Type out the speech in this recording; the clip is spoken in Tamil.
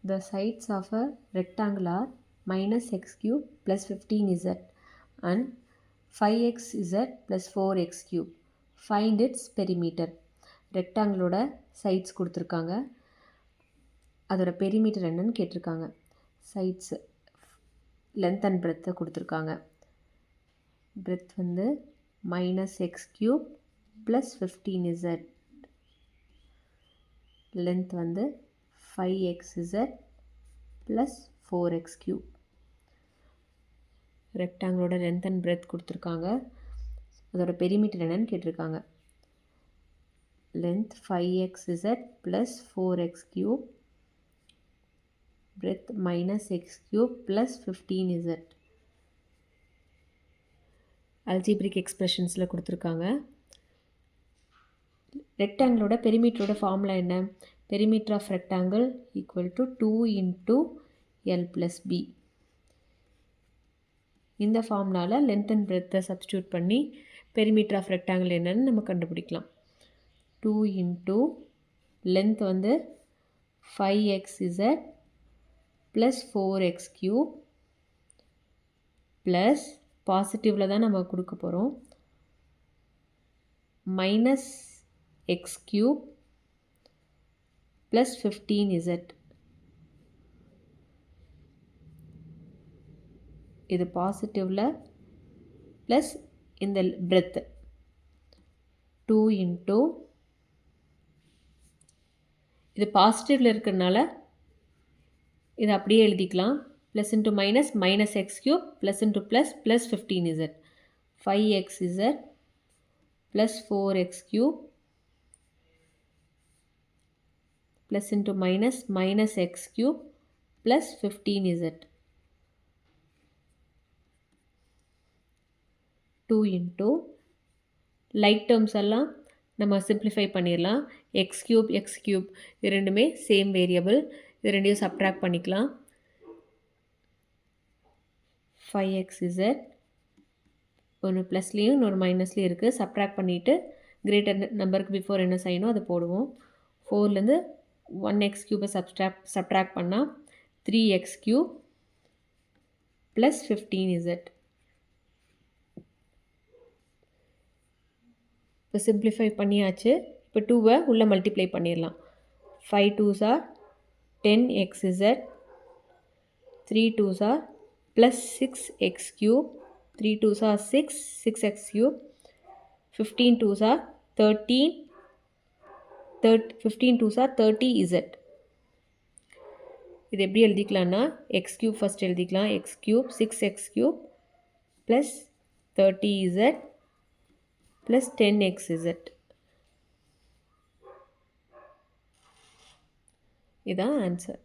The sides of a rectangle are minus x cube plus 15z and 5xz plus 4x cube. Find its perimeter. ரெக்டாங்கிளோட சைட்ஸ் கொடுத்துருக்காங்க, அதோட பெரிமீட்டர் என்னன்னு கேட்டிருக்காங்க. சைட்ஸு லென்த் அண்ட் பிரெத்தை கொடுத்துருக்காங்க. பிரெத் வந்து minus x cube plus 15z, length வந்து 5xz ப்ளஸ் 4x க்யூப். ரெக்டாங்கிளோட லென்த் அண்ட் பிரெத் கொடுத்துருக்காங்க, அதோட பெரிமீட்டர் என்னன்னு கேட்டிருக்காங்க. length 5xz plus 4x cube, breadth minus x cube plus 15z. algebraic expressionsல கொடுத்துருக்காங்க. ரெக்டாங்கிளோட பெரிமீட்டரோட ஃபார்முலா என்ன? Perimeter of rectangle equal to 2 into l plus b. இந்த ஃபார்முலாவில் லென்த் அண்ட் பிரெத்தை சப்ஸ்டியூட் பண்ணி பெரிமீட்டர் ஆஃப் ரெக்டாங்கிள் என்னன்னு நம்ம கண்டுபிடிக்கலாம். 2 into length வந்து 5xz plus 4x cube plus பாசிட்டிவில் தான் நம்ம கொடுக்க போகிறோம் minus x cube plus 15z. இது பாசிட்டிவில் ப்ளஸ் இந்த பிரெத் 2 into இது பாசிட்டிவில் இருக்கிறதுனால இது அப்படியே எழுதிக்கலாம். Plus into minus minus x cube plus into plus plus 15z, 5xz plus 4x cube plus into minus minus x cube plus 15z, 2 into light terms எல்லாம் நம்ம சிம்ப்ளிஃபை பண்ணிடலாம். எக்ஸ் க்யூப் இது ரெண்டுமே சேம் வேரியபிள், இது ரெண்டையும் சப்ட்ராக்ட் பண்ணிக்கலாம். 5xz ஒன்று ப்ளஸ்லேயும் இன்னொரு மைனஸ்லேயும் இருக்குது. சப்ட்ராக்ட் பண்ணிவிட்டு கிரேட்டர் நம்பருக்கு பிஃபோர் என்ன செய்யணும் அதை போடுவோம். 4லேருந்து 1x க்யூபை சப்ட்ராக்ட் பண்ணால் 3x க்யூப் ப்ளஸ் 15z. இப்போ சிம்ப்ளிஃபை பண்ணியாச்சு. இப்போ 2வை உள்ளே மல்டிப்ளை பண்ணிடலாம். 5 2s are 10xz, 3 2s are plus 6x cube, 3 2s are 6, 6x cube, 15 2s are 13, 15 2s are 30z. இது எப்படி எழுதிக்கலாம்னா x cube ஃபஸ்ட் எழுதிக்கலாம். x cube 6x cube plus 30z plus 10xz. இதான் ஆன்சர்.